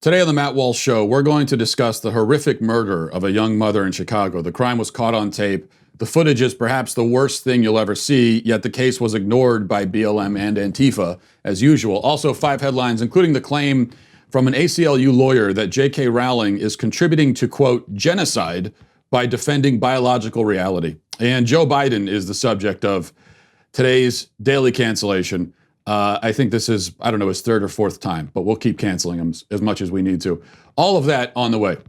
Today on the Matt Walsh Show, we're going to discuss the horrific murder of a young mother in Chicago. The crime was caught on tape. The footage is perhaps the worst thing you'll ever see, yet the case was ignored by BLM and Antifa, as usual. Also, 5 headlines, including the claim from an ACLU lawyer that JK Rowling is contributing to, quote, genocide by defending biological reality. And Joe Biden is the subject of today's Daily Cancellation. I think this is, I don't know, his 3rd or 4th time, but we'll keep canceling him as much as we need to. All of that on the way.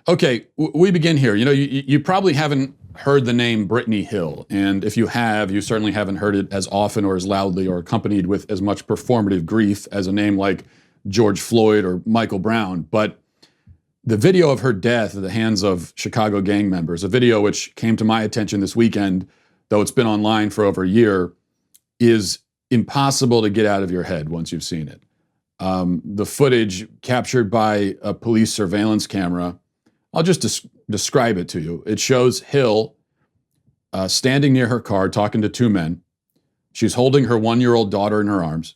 Okay, we begin here. You know, you probably haven't heard the name Brittany Hill, and if you have, you certainly haven't heard it as often or as loudly or accompanied with as much performative grief as a name like George Floyd or Michael Brown. But the video of her death at the hands of Chicago gang members, a video which came to my attention this weekend, though it's been online for over a year, is impossible to get out of your head once you've seen it. The footage captured by a police surveillance camera, I'll just describe it to you. It shows Hill standing near her car talking to 2 men. She's holding her 1-year-old daughter in her arms.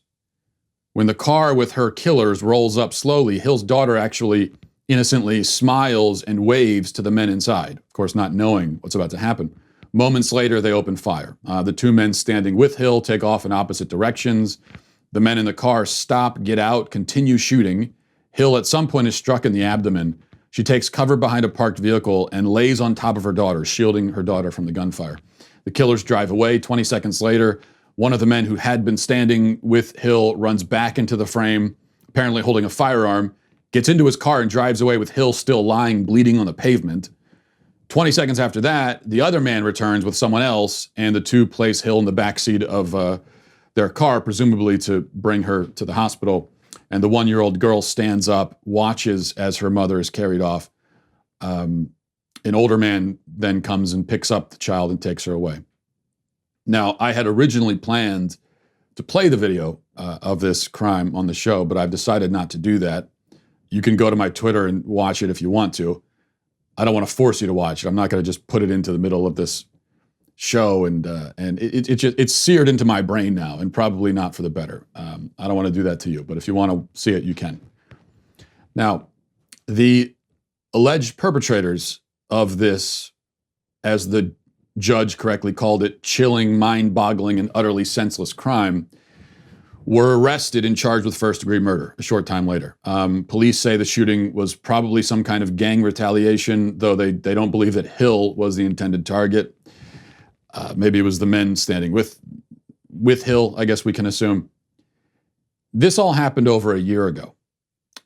When the car with her killers rolls up slowly, Hill's daughter actually innocently smiles and waves to the men inside, of course not knowing what's about to happen. Moments later, they open fire. The 2 men standing with Hill take off in opposite directions. The men in the car stop, get out, continue shooting. Hill at some point is struck in the abdomen. She takes cover behind a parked vehicle and lays on top of her daughter, shielding her daughter from the gunfire. The killers drive away. 20 seconds later, one of the men who had been standing with Hill runs back into the frame, apparently holding a firearm, gets into his car and drives away with Hill still lying, bleeding on the pavement. 20 seconds after that, the other man returns with someone else, and the 2 place Hill in the backseat of their car, presumably to bring her to the hospital. And the 1-year-old girl stands up, watches as her mother is carried off. An older man then comes and picks up the child and takes her away. Now, I had originally planned to play the video of this crime on the show, but I've decided not to do that. You can go to my Twitter and watch it if you want to. I don't want to force you to watch it. I'm not going to just put it into the middle of this show, and it's seared into my brain now, and probably not for the better. I don't want to do that to you, but if you want to see it, you can. Now, the alleged perpetrators of this, as the judge correctly called it, chilling, mind-boggling, and utterly senseless crime, were arrested and charged with first-degree murder a short time later. Police say the shooting was probably some kind of gang retaliation, though they don't believe that Hill was the intended target. Maybe it was the men standing with Hill, I guess we can assume. This all happened over a year ago.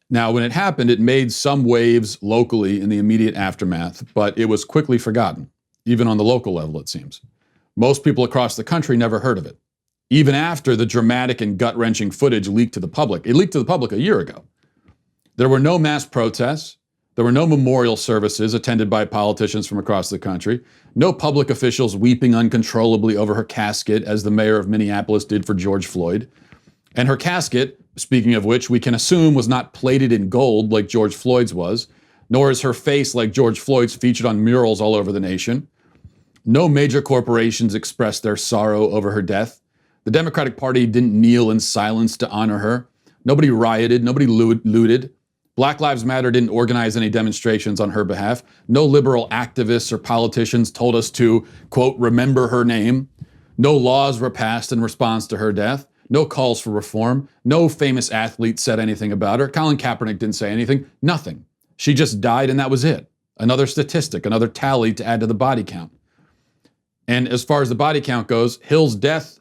Now, when it happened, it made some waves locally in the immediate aftermath, but it was quickly forgotten, even on the local level, it seems. Most people across the country never heard of it, even after the dramatic and gut-wrenching footage leaked to the public. It leaked to the public a year ago. There were no mass protests. There were no memorial services attended by politicians from across the country. No public officials weeping uncontrollably over her casket, as the mayor of Minneapolis did for George Floyd. And her casket, speaking of which, we can assume was not plated in gold like George Floyd's was, nor is her face like George Floyd's featured on murals all over the nation. No major corporations expressed their sorrow over her death. The Democratic Party didn't kneel in silence to honor her. Nobody rioted. Nobody looted. Black Lives Matter didn't organize any demonstrations on her behalf. No liberal activists or politicians told us to, quote, remember her name. No laws were passed in response to her death. No calls for reform. No famous athlete said anything about her. Colin Kaepernick didn't say anything. Nothing. She just died, and that was it. Another statistic, another tally to add to the body count. And as far as the body count goes, Hill's death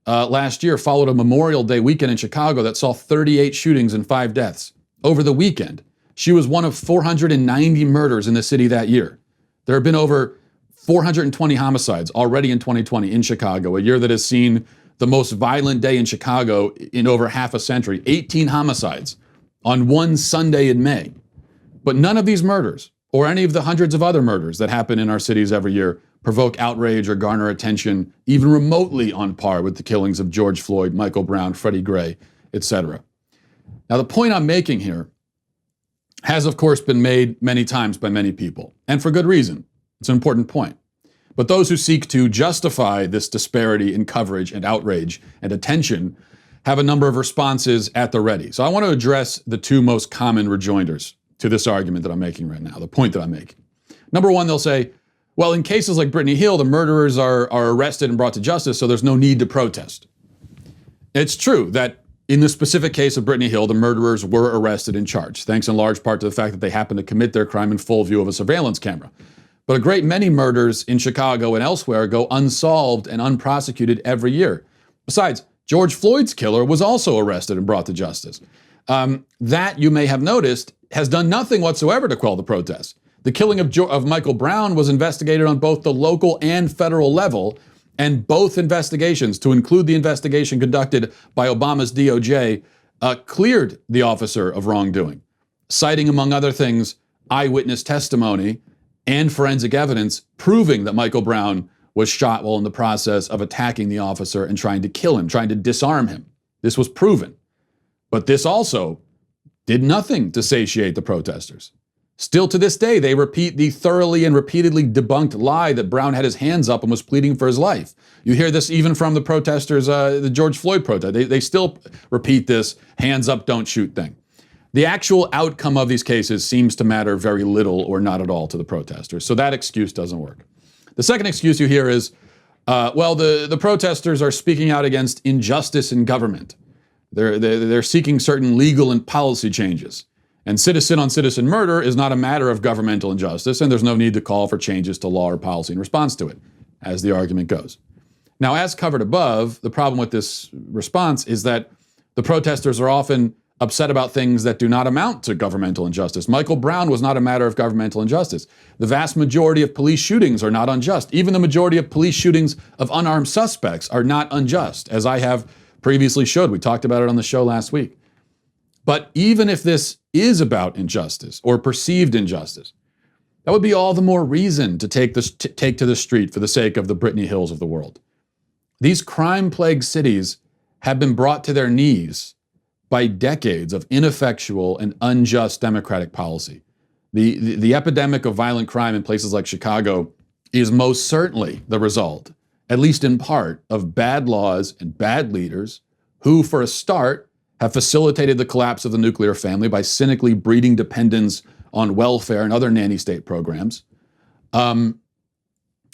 last year followed a Memorial Day weekend in Chicago that saw 38 shootings and 5 deaths. Over the weekend, she was one of 490 murders in the city that year. There have been over 420 homicides already in 2020 in Chicago, a year that has seen the most violent day in Chicago in over half a century. 18 homicides on one Sunday in May. But none of these murders, or any of the hundreds of other murders that happen in our cities every year, provoke outrage or garner attention, even remotely on par with the killings of George Floyd, Michael Brown, Freddie Gray, etc. Now, the point I'm making here has, of course, been made many times by many people, and for good reason. It's an important point. But those who seek to justify this disparity in coverage and outrage and attention have a number of responses at the ready. So I want to address the two most common rejoinders to this argument that I'm making right now, the point that I'm making. Number one, they'll say, well, in cases like Brittany Hill, the murderers are arrested and brought to justice, so there's no need to protest. It's true that in the specific case of Brittany Hill, the murderers were arrested and charged, thanks in large part to the fact that they happened to commit their crime in full view of a surveillance camera. But a great many murders in Chicago and elsewhere go unsolved and unprosecuted every year. Besides, George Floyd's killer was also arrested and brought to justice. That, you may have noticed, has done nothing whatsoever to quell the protests. The killing of Michael Brown was investigated on both the local and federal level, and both investigations, to include the investigation conducted by Obama's DOJ, cleared the officer of wrongdoing, citing, among other things, eyewitness testimony and forensic evidence proving that Michael Brown was shot while in the process of attacking the officer and trying to kill him, trying to disarm him. This was proven. But this also did nothing to satiate the protesters. Still to this day, they repeat the thoroughly and repeatedly debunked lie that Brown had his hands up and was pleading for his life. You hear this even from the protesters, the George Floyd protest. They still repeat this hands up, don't shoot thing. The actual outcome of these cases seems to matter very little or not at all to the protesters. So that excuse doesn't work. The second excuse you hear is, well, the protesters are speaking out against injustice in government. They're seeking certain legal and policy changes. And citizen-on-citizen murder is not a matter of governmental injustice, and there's no need to call for changes to law or policy in response to it, as the argument goes. Now, as covered above, the problem with this response is that the protesters are often upset about things that do not amount to governmental injustice. Michael Brown was not a matter of governmental injustice. The vast majority of police shootings are not unjust. Even the majority of police shootings of unarmed suspects are not unjust, as I have previously showed. We talked about it on the show last week. But even if this is about injustice or perceived injustice, that would be all the more reason to take to the street for the sake of the Brittany Hills of the world. These crime-plagued cities have been brought to their knees by decades of ineffectual and unjust democratic policy. The epidemic of violent crime in places like Chicago is most certainly the result, at least in part, of bad laws and bad leaders who, for a start, have facilitated the collapse of the nuclear family by cynically breeding dependents on welfare and other nanny state programs.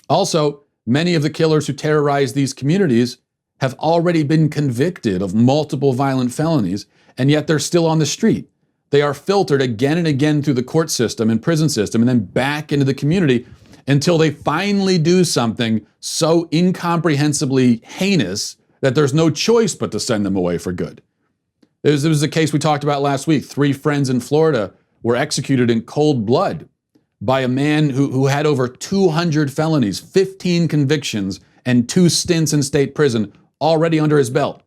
Also, many of the killers who terrorize these communities have already been convicted of multiple violent felonies, and yet they're still on the street. They are filtered again and again through the court system and prison system and then back into the community until they finally do something so incomprehensibly heinous that there's no choice but to send them away for good. There was a case we talked about last week. 3 friends in Florida were executed in cold blood by a man who had over 200 felonies, 15 convictions, and 2 stints in state prison already under his belt.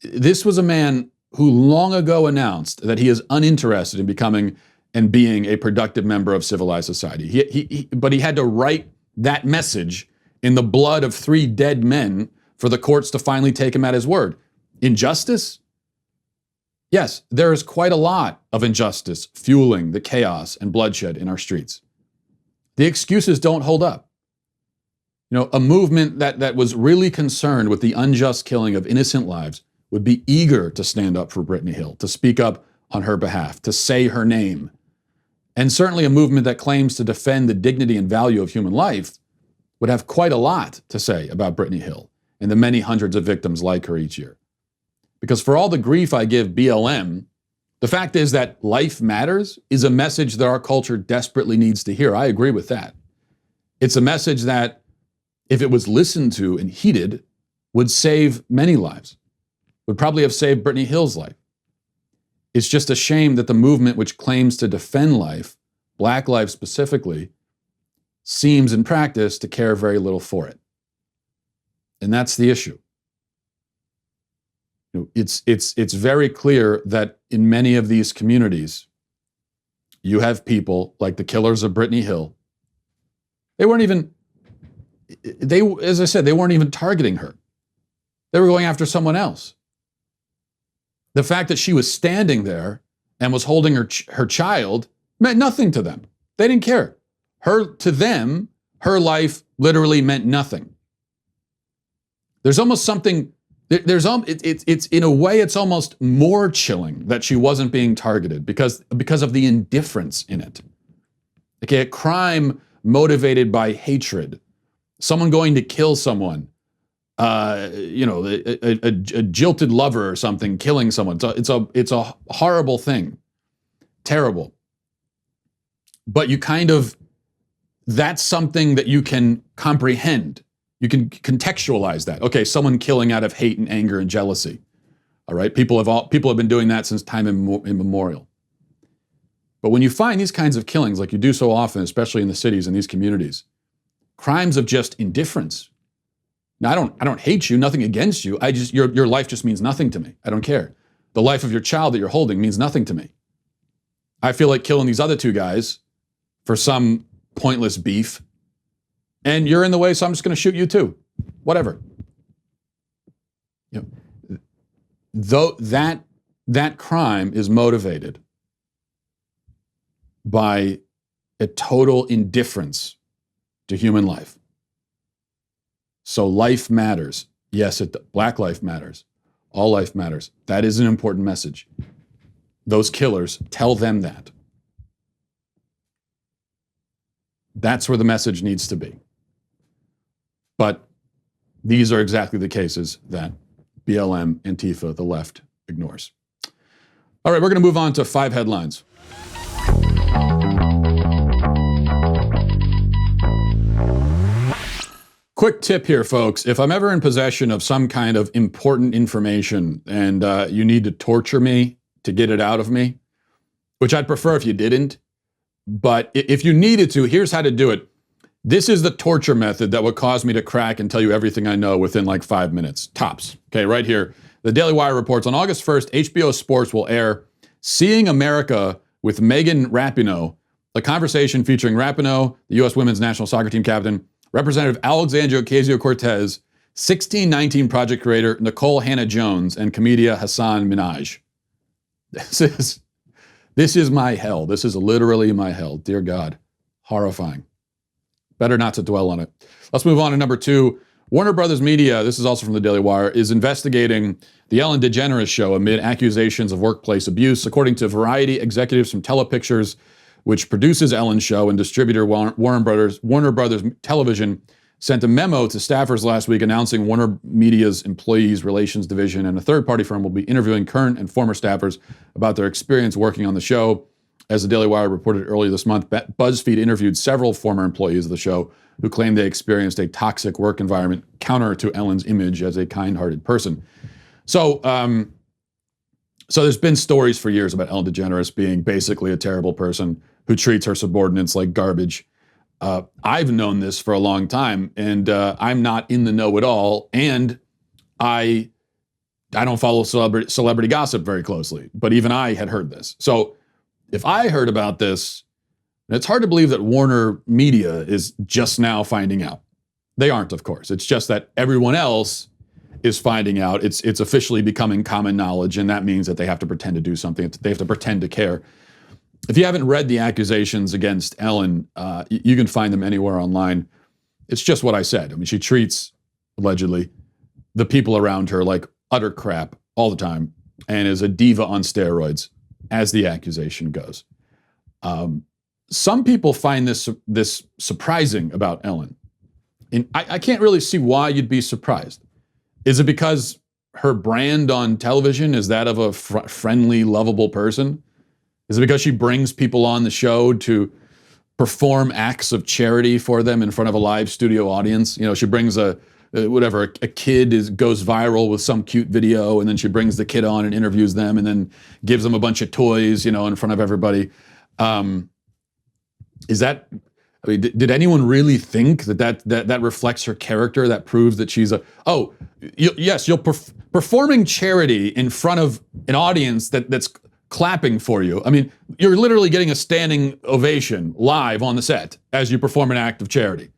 This was a man who long ago announced that he is uninterested in becoming and being a productive member of civilized society. But he had to write that message in the blood of 3 dead men for the courts to finally take him at his word. Injustice? Yes, there is quite a lot of injustice fueling the chaos and bloodshed in our streets. The excuses don't hold up. You know, a movement that was really concerned with the unjust killing of innocent lives would be eager to stand up for Brittany Hill, to speak up on her behalf, to say her name. And certainly a movement that claims to defend the dignity and value of human life would have quite a lot to say about Brittany Hill and the many hundreds of victims like her each year. Because for all the grief I give BLM, the fact is that life matters is a message that our culture desperately needs to hear. I agree with that. It's a message that, if it was listened to and heeded, would save many lives, would probably have saved Brittany Hill's life. It's just a shame that the movement which claims to defend life, Black life specifically, seems in practice to care very little for it. And that's the issue. You know, it's very clear that in many of these communities, you have people like the killers of Brittany Hill. As I said, they weren't even targeting her. They were going after someone else. The fact that she was standing there and was holding her child meant nothing to them. They didn't care. To them, her life literally meant nothing. There's almost something It's in a way, it's almost more chilling that she wasn't being targeted because of the indifference in it. Okay, a crime motivated by hatred, someone going to kill someone, a jilted lover or something killing someone. It's a horrible thing, terrible. But that's something that you can comprehend. You can contextualize that. Okay, someone killing out of hate and anger and jealousy. All right, people have been doing that since time immemorial. But when you find these kinds of killings, like you do so often, especially in the cities and these communities, crimes of just indifference. Now, I don't hate you, nothing against you. Your life just means nothing to me. I don't care. The life of your child that you're holding means nothing to me. I feel like killing these other two guys for some pointless beef. And you're in the way, so I'm just going to shoot you too. Whatever. Though that crime is motivated by a total indifference to human life. So life matters. Yes, Black life matters. All life matters. That is an important message. Those killers, tell them that. That's where the message needs to be. But these are exactly the cases that BLM, Antifa, the left ignores. All right, we're going to move on to 5 headlines. Quick tip here, folks. If I'm ever in possession of some kind of important information and you need to torture me to get it out of me, which I'd prefer if you didn't, but if you needed to, here's how to do it. This is the torture method that would cause me to crack and tell you everything I know within like 5 minutes, tops. Okay, right here. The Daily Wire reports on August 1st, HBO Sports will air Seeing America with Megan Rapinoe, a conversation featuring Rapinoe, the U.S. women's national soccer team captain, Representative Alexandria Ocasio-Cortez, 1619 Project creator Nicole Hannah-Jones, and Comedia Hassan Minhaj. This is my hell. This is literally my hell. Dear God, horrifying. Better not to dwell on it. Let's move on to number 2. Warner Brothers Media, this is also from the Daily Wire, is investigating the Ellen DeGeneres show amid accusations of workplace abuse. According to Variety, executives from Telepictures, which produces Ellen's show, and distributor Warner Brothers Television, sent a memo to staffers last week announcing WarnerMedia's Employees Relations Division and a third-party firm will be interviewing current and former staffers about their experience working on the show. As the Daily Wire reported earlier this month, BuzzFeed interviewed several former employees of the show who claimed they experienced a toxic work environment counter to Ellen's image as a kind-hearted person. So there's been stories for years about Ellen DeGeneres being basically a terrible person who treats her subordinates like garbage. I've known this for a long time, and I'm not in the know at all, and I don't follow celebrity gossip very closely, but even I had heard this. So if I heard about this, it's hard to believe that WarnerMedia is just now finding out. They aren't, of course. It's just that everyone else is finding out. It's officially becoming common knowledge, and that means that they have to pretend to do something. They have to pretend to care. If you haven't read the accusations against Ellen, you can find them anywhere online. It's just what I said. I mean, she treats, allegedly, the people around her like utter crap all the time and is a diva on steroids, as the accusation goes. Some people find this surprising about Ellen. And I can't really see why you'd be surprised. Is it because her brand on television is that of a friendly, lovable person? Is it because she brings people on the show to perform acts of charity for them in front of a live studio audience? You know, she brings a kid goes viral with some cute video, and then she brings the kid on and interviews them and then gives them a bunch of toys, you know, in front of everybody. Did anyone really think that reflects her character? That proves that she's performing charity in front of an audience that's clapping for you. I mean, you're literally getting a standing ovation live on the set as you perform an act of charity.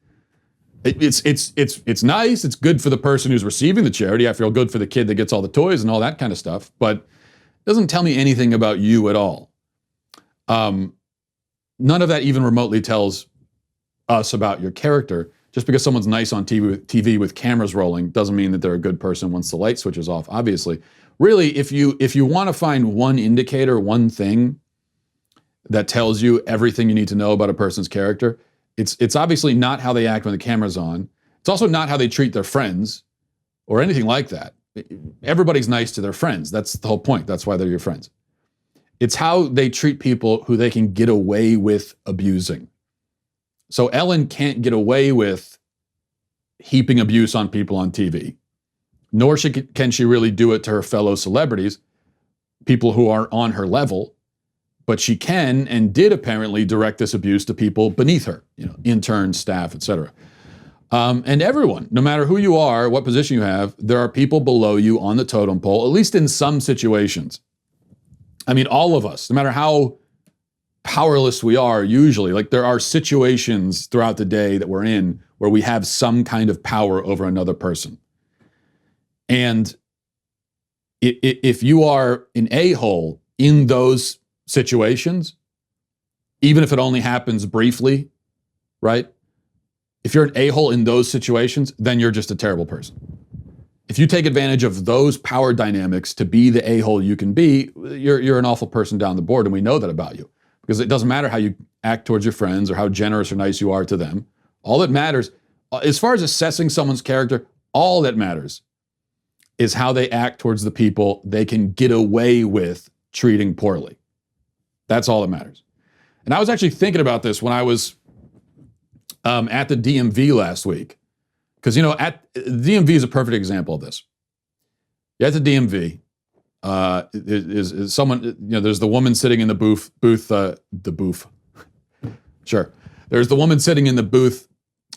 It's nice. It's good for the person who's receiving the charity. I feel good for the kid that gets all the toys and all that kind of stuff, but it doesn't tell me anything about you at all. None of that even remotely tells us about your character. Just because someone's nice on TV with cameras rolling doesn't mean that they're a good person once the light switches off, obviously. Really, if you want to find one indicator, one thing that tells you everything you need to know about a person's character, it's obviously not how they act when the camera's on. It's also not how they treat their friends or anything like that. Everybody's nice to their friends. That's the whole point. That's why they're your friends. It's how they treat people who they can get away with abusing. So Ellen can't get away with heaping abuse on people on TV, nor can she really do it to her fellow celebrities, people who are on her level, but she can and did apparently direct this abuse to people beneath her, interns, staff, etc. And everyone, no matter who you are, what position you have, there are people below you on the totem pole, at least in some situations. I mean, all of us, no matter how powerless we are, usually, like there are situations throughout the day that we're in where we have some kind of power over another person. And if you are an a-hole in those situations, even if it only happens briefly, right? If you're an a-hole in those situations, then you're just a terrible person. If you take advantage of those power dynamics to be the a-hole you can be, you're an awful person down the board, and we know that about you. Because it doesn't matter how you act towards your friends or how generous or nice you are to them. All that matters, as far as assessing someone's character, all that matters is how they act towards the people they can get away with treating poorly. That's all that matters. And I was actually thinking about this when I was at the DMV last week. Because, at DMV is a perfect example of this. You're at the DMV. Is someone, there's the woman sitting in the booth. Sure. There's the woman sitting in the booth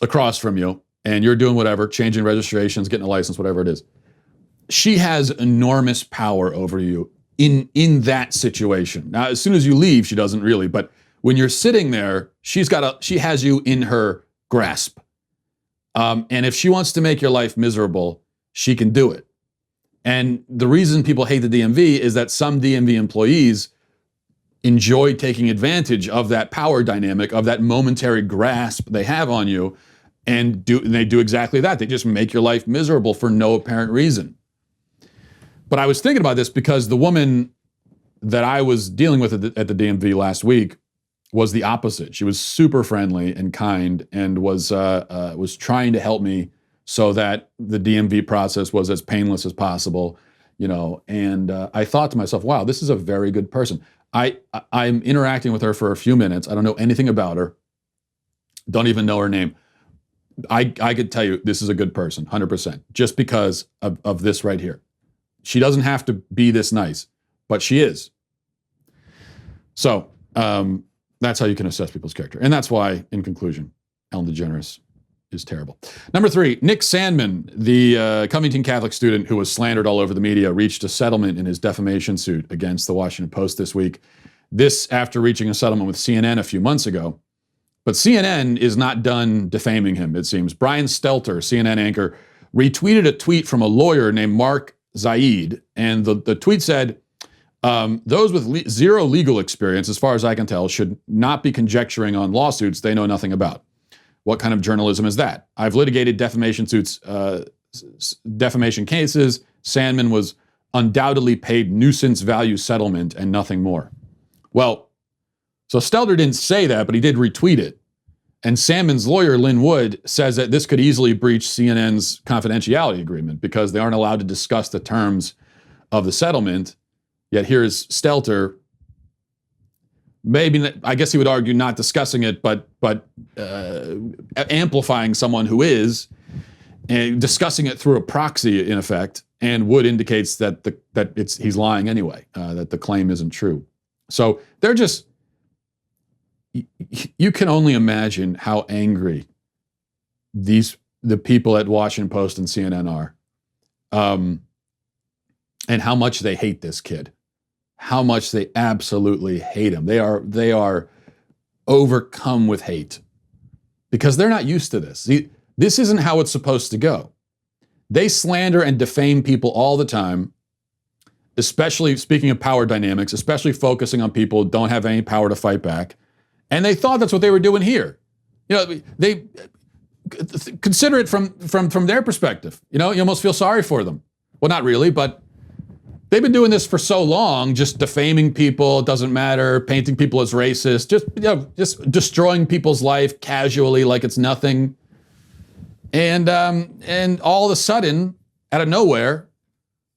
across from you, and you're doing whatever, changing registrations, getting a license, whatever it is. She has enormous power over you in that situation. Now, as soon as you leave, she doesn't really, but when you're sitting there, she has you in her grasp. And if she wants to make your life miserable, she can do it. And the reason people hate the DMV is that some DMV employees enjoy taking advantage of that power dynamic, of that momentary grasp they have on you, and they do exactly that. They just make your life miserable for no apparent reason. But I was thinking about this because the woman that I was dealing with at the DMV last week was the opposite. She was super friendly and kind and was trying to help me so that the DMV process was as painless as possible, and I thought to myself, wow, this is a very good person. I'm interacting with her for a few minutes. I don't know anything about her. Don't even know her name. I could tell you this is a good person, 100%, just because of this right here. She doesn't have to be this nice, but she is. So that's how you can assess people's character. And that's why, in conclusion, Ellen DeGeneres is terrible. Number 3, Nick Sandmann, the Covington Catholic student who was slandered all over the media, reached a settlement in his defamation suit against the Washington Post this week. This after reaching a settlement with CNN a few months ago. But CNN is not done defaming him, it seems. Brian Stelter, CNN anchor, retweeted a tweet from a lawyer named Mark Zaid, and the tweet said, those with zero legal experience, as far as I can tell, should not be conjecturing on lawsuits they know nothing about. What kind of journalism is that? I've litigated defamation suits, defamation cases. Sandmann was undoubtedly paid nuisance value settlement and nothing more. Well, so Stelter didn't say that, but he did retweet it. And Sandmann's lawyer, Lynn Wood, says that this could easily breach CNN's confidentiality agreement because they aren't allowed to discuss the terms of the settlement. Yet here's Stelter, maybe, I guess he would argue not discussing it, but amplifying someone who is, and discussing it through a proxy, in effect. And Wood indicates that he's lying anyway, that the claim isn't true. So they're just, you can only imagine how angry the people at Washington Post and CNN are, and how much they hate this kid. How much they absolutely hate him. They are overcome with hate because they're not used to this. See, this isn't how it's supposed to go. They slander and defame people all the time, especially speaking of power dynamics, especially focusing on people who don't have any power to fight back. And they thought that's what they were doing here. consider it from their perspective. You know, you almost feel sorry for them. Well, not really, but they've been doing this for so long, just defaming people, it doesn't matter, painting people as racist, just destroying people's life casually like it's nothing. And all of a sudden, out of nowhere,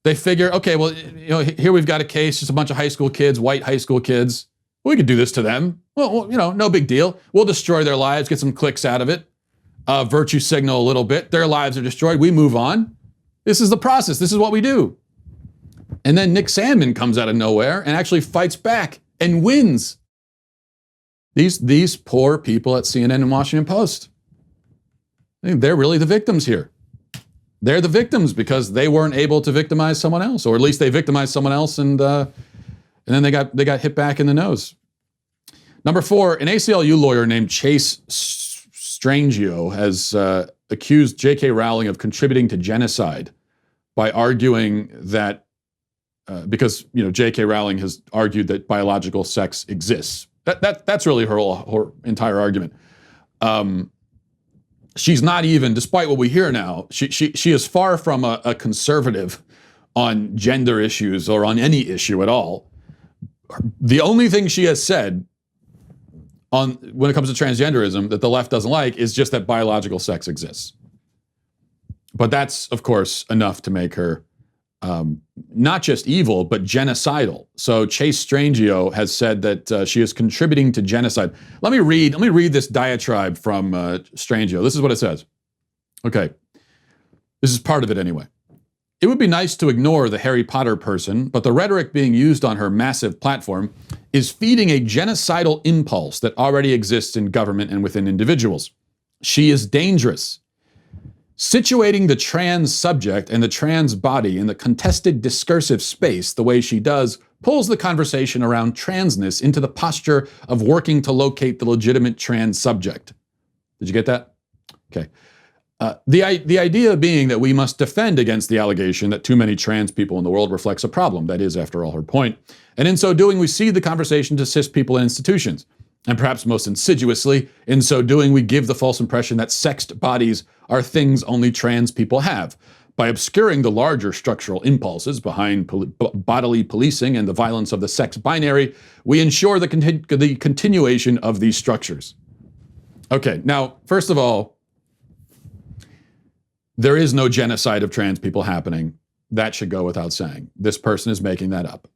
they figure, okay, well, here we've got a case, just a bunch of high school kids, white high school kids. We could do this to them. Well, no big deal. We'll destroy their lives, get some clicks out of it, virtue signal a little bit. Their lives are destroyed. We move on. This is the process. This is what we do. And then Nick Sandmann comes out of nowhere and actually fights back and wins. These poor people at CNN and Washington Post, they're really the victims here. They're the victims because they weren't able to victimize someone else, or at least they victimized someone else, and then they got hit back in the nose. Number 4, an ACLU lawyer named Chase Strangio has accused JK Rowling of contributing to genocide by arguing that because JK Rowling has argued that biological sex exists. That's really her entire argument. She's not even, despite what we hear now, she is far from a conservative on gender issues or on any issue at all. The only thing she has said when it comes to transgenderism that the left doesn't like is just that biological sex exists. But that's, of course, enough to make her not just evil, but genocidal. So Chase Strangio has said that she is contributing to genocide. Let me read this diatribe from Strangio. This is what it says. Okay. This is part of it anyway. It would be nice to ignore the Harry Potter person, but the rhetoric being used on her massive platform is feeding a genocidal impulse that already exists in government and within individuals. She is dangerous. Situating the trans subject and the trans body in the contested discursive space the way she does pulls the conversation around transness into the posture of working to locate the legitimate trans subject. Did you get that? Okay. The idea being that we must defend against the allegation that too many trans people in the world reflects a problem. That is, after all, her point. And in so doing, we cede the conversation to cis people and institutions. And perhaps most insidiously, in so doing, we give the false impression that sexed bodies are things only trans people have. By obscuring the larger structural impulses behind bodily policing and the violence of the sex binary, we ensure the continuation of these structures. Okay, now, first of all, there is no genocide of trans people happening. That should go without saying. This person is making that up.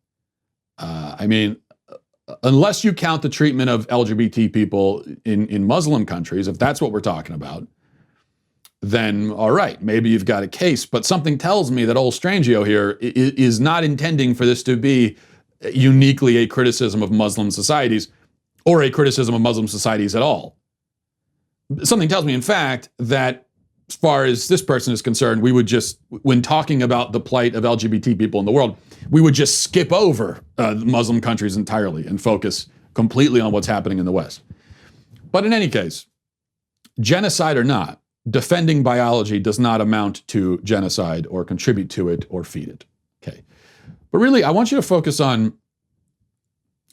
Unless you count the treatment of LGBT people in Muslim countries, if that's what we're talking about, then all right, maybe you've got a case. But something tells me that old Strangio here is not intending for this to be uniquely a criticism of Muslim societies or a criticism of Muslim societies at all. Something tells me, in fact, that as far as this person is concerned, we would just, when talking about the plight of LGBT people in the world, we would just skip over Muslim countries entirely and focus completely on what's happening in the West. But in any case, genocide or not, defending biology does not amount to genocide or contribute to it or feed it. Okay. But really, I want you to focus on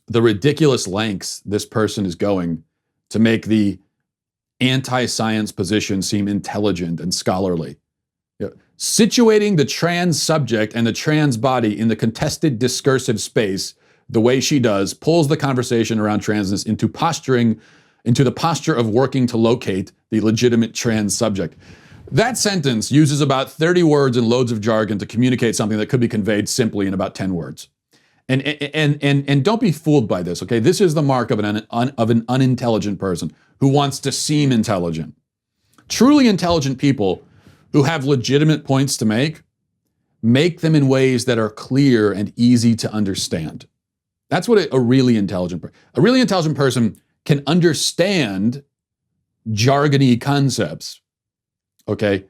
the ridiculous lengths this person is going to make the anti-science position seem intelligent and scholarly. Situating the trans subject and the trans body in the contested discursive space the way she does pulls the conversation around transness into the posture of working to locate the legitimate trans subject. That sentence uses about 30 words and loads of jargon to communicate something that could be conveyed simply in about 10 words. And don't be fooled by this, okay? This is the mark of an unintelligent person who wants to seem intelligent. Truly intelligent people who have legitimate points to make them in ways that are clear and easy to understand. That's what a really intelligent person can understand jargony concepts, okay?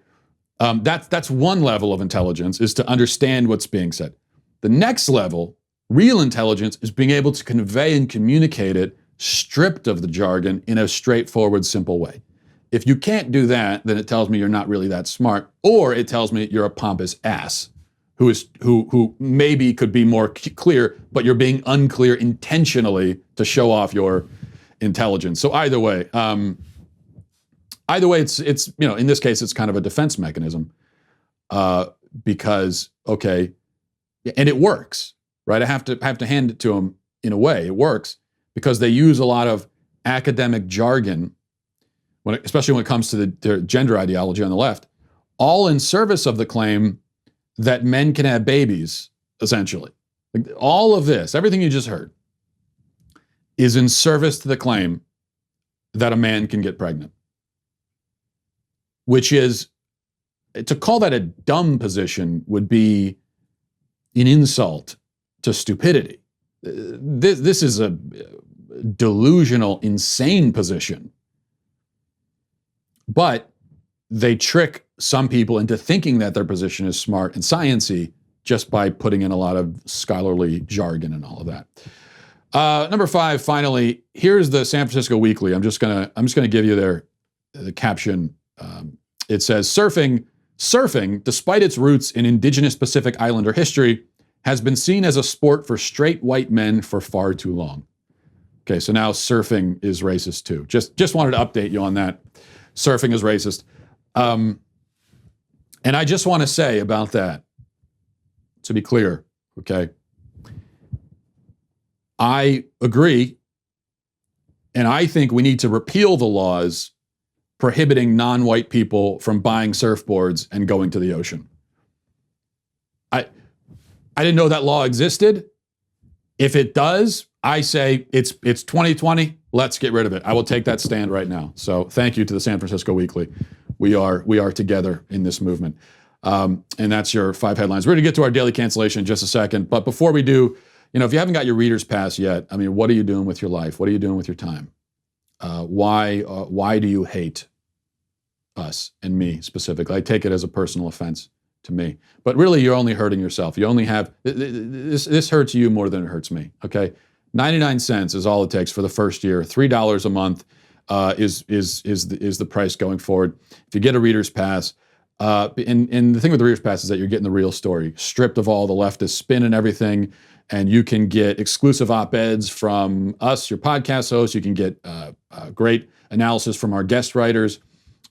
That's one level of intelligence, is to understand what's being said. The next level, real intelligence, is being able to convey and communicate it stripped of the jargon in a straightforward, simple way. If you can't do that, then it tells me you're not really that smart, or it tells me you're a pompous ass who maybe could be more clear, but you're being unclear intentionally to show off your intelligence. So either way, either way, it's in this case, it's kind of a defense mechanism because, okay, and it works, right? I have to hand it to them in a way. It works because they use a lot of academic jargon, especially when it comes to their gender ideology on the left, all in service of the claim that men can have babies, essentially. Like, all of this, everything you just heard, is in service to the claim that a man can get pregnant. Which is, to call that a dumb position would be an insult to stupidity. This is a delusional, insane position. But they trick some people into thinking that their position is smart and science-y just by putting in a lot of scholarly jargon and all of that. Number 5, finally, here's the San Francisco Weekly. I'm just gonna give you the caption. It says, surfing, despite its roots in indigenous Pacific Islander history, has been seen as a sport for straight white men for far too long. Okay, so now surfing is racist too. Just wanted to update you on that. Surfing is racist. And I just want to say about that, to be clear, okay? I agree, and I think we need to repeal the laws prohibiting non-white people from buying surfboards and going to the ocean. I didn't know that law existed. If it does, I say it's 2020. Let's get rid of it. I will take that stand right now. So thank you to the San Francisco Weekly. We are together in this movement. And that's your 5 headlines. We're going to get to our daily cancellation in just a second. But before we do, if you haven't got your reader's pass yet, I mean, what are you doing with your life? What are you doing with your time? Why do you hate us and me specifically? I take it as a personal offense to me. But really, you're only hurting yourself. You only have, this hurts you more than it hurts me, okay? 99 cents is all it takes for the first year. $3 a month is the price going forward. If you get a reader's pass, and the thing with the reader's pass is that you're getting the real story, stripped of all the leftist spin and everything, and you can get exclusive op-eds from us, your podcast hosts. You can get great analysis from our guest writers,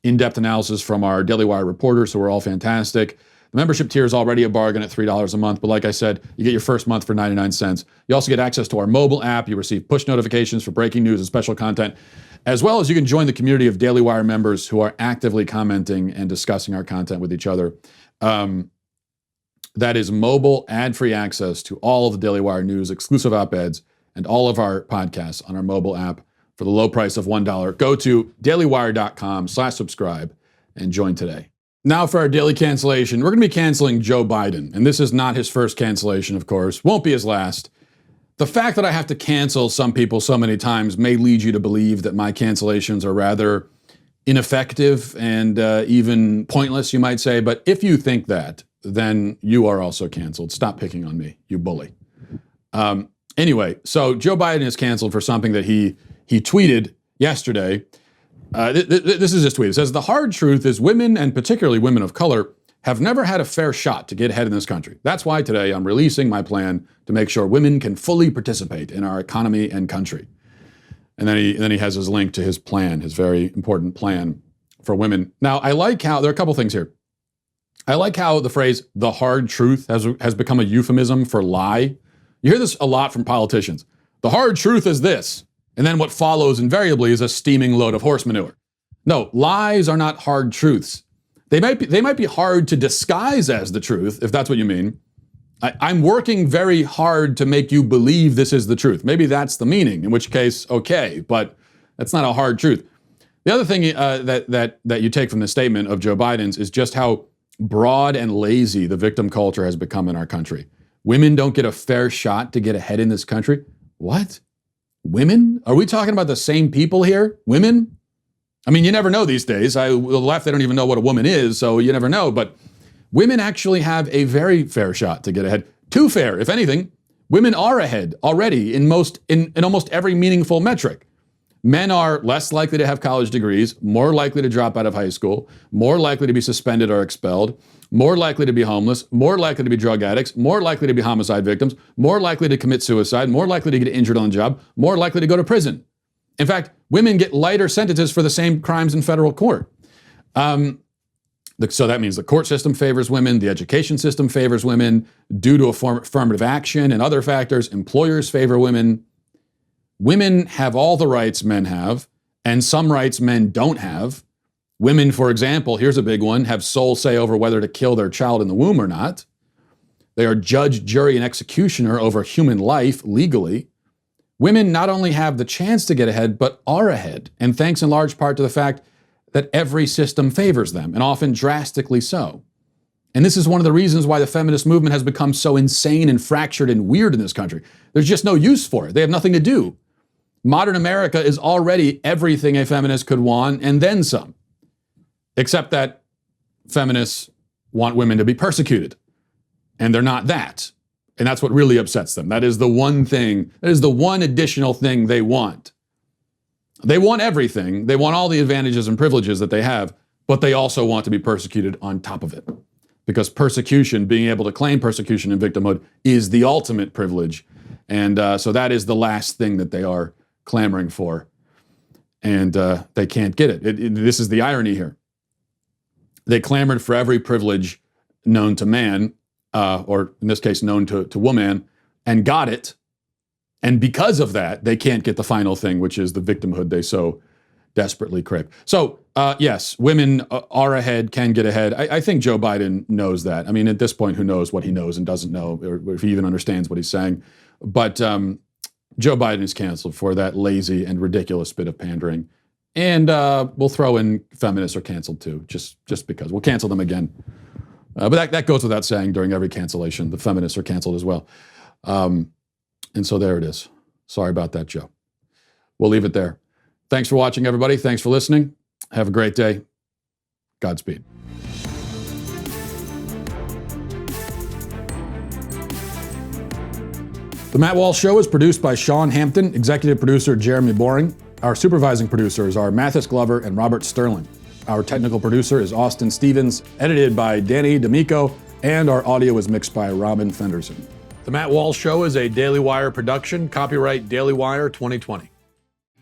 in-depth analysis from our Daily Wire reporters, who are all fantastic. The membership tier is already a bargain at $3 a month, but like I said, you get your first month for 99 cents. You also get access to our mobile app. You receive push notifications for breaking news and special content, as well as you can join the community of Daily Wire members who are actively commenting and discussing our content with each other. That is mobile, ad-free access to all of the Daily Wire news, exclusive op-eds, and all of our podcasts on our mobile app for the low price of $1. Go to dailywire.com/subscribe and join today. Now for our daily cancellation. We're going to be canceling Joe Biden, and this is not his first cancellation, of course. Won't be his last. The fact that I have to cancel some people so many times may lead you to believe that my cancellations are rather ineffective and even pointless, you might say. But if you think that, then you are also canceled. Stop picking on me, you bully. Anyway, so Joe Biden is canceled for something that he tweeted yesterday. This is his tweet. It says, "The hard truth is women, and particularly women of color, have never had a fair shot to get ahead in this country. That's why today I'm releasing my plan to make sure women can fully participate in our economy and country." And then he has his link to his plan, his very important plan for women. Now, I like how, there are a couple things here. I like how the phrase, "the hard truth," has become a euphemism for lie. You hear this a lot from politicians. The hard truth is this. And then what follows invariably is a steaming load of horse manure. No, lies are not hard truths. They might be hard to disguise as the truth, if that's what you mean. I'm working very hard to make you believe this is the truth. Maybe that's the meaning, in which case, okay, but that's not a hard truth. The other thing that you take from this statement of Joe Biden's is just how broad and lazy the victim culture has become in our country. Women don't get a fair shot to get ahead in this country. What? Women? Are we talking about the same people here? Women? I mean, you never know these days. The left, they don't even know what a woman is, so you never know. But women actually have a very fair shot to get ahead. Too fair, if anything. Women are ahead already in almost every meaningful metric. Men are less likely to have college degrees, more likely to drop out of high school, more likely to be suspended or expelled, more likely to be homeless, more likely to be drug addicts, more likely to be homicide victims, more likely to commit suicide, more likely to get injured on the job, more likely to go to prison. In fact, women get lighter sentences for the same crimes in federal court. So that means the court system favors women, the education system favors women, due to affirmative action and other factors, employers favor women. Women have all the rights men have, and some rights men don't have. Women, for example, here's a big one, have sole say over whether to kill their child in the womb or not. They are judge, jury, and executioner over human life legally. Women not only have the chance to get ahead, but are ahead, and thanks in large part to the fact that every system favors them, and often drastically so. And this is one of the reasons why the feminist movement has become so insane and fractured and weird in this country. There's just no use for it. They have nothing to do. Modern America is already everything a feminist could want, and then some. Except that feminists want women to be persecuted. And they're not that. And that's what really upsets them. That is the one thing, that is the one additional thing they want. They want everything. They want all the advantages and privileges that they have, but they also want to be persecuted on top of it. Because persecution, being able to claim persecution and victimhood, is the ultimate privilege. And so that is the last thing that they are clamoring for. And they can't get it. This is the irony here. They clamored for every privilege known to man, or in this case, known to woman, and got it. And because of that, they can't get the final thing, which is the victimhood they so desperately crave. So, yes, women are ahead, can get ahead. I think Joe Biden knows that. I mean, at this point, who knows what he knows and doesn't know, or if he even understands what he's saying. But Joe Biden is canceled for that lazy and ridiculous bit of pandering. And we'll throw in feminists are canceled too, just because. We'll cancel them again. But that goes without saying during every cancellation. The feminists are canceled as well. And so there it is. Sorry about that, Joe. We'll leave it there. Thanks for watching, everybody. Thanks for listening. Have a great day. Godspeed. The Matt Walsh Show is produced by Sean Hampton, executive producer Jeremy Boring. Our supervising producers are Mathis Glover and Robert Sterling. Our technical producer is Austin Stevens, edited by Danny D'Amico, and our audio is mixed by Robin Fenderson. The Matt Walsh Show is a Daily Wire production, copyright Daily Wire 2020.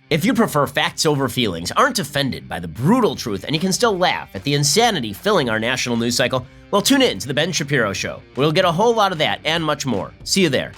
If you prefer facts over feelings, aren't offended by the brutal truth, and you can still laugh at the insanity filling our national news cycle, well, tune in to The Ben Shapiro Show. We'll get a whole lot of that and much more. See you there.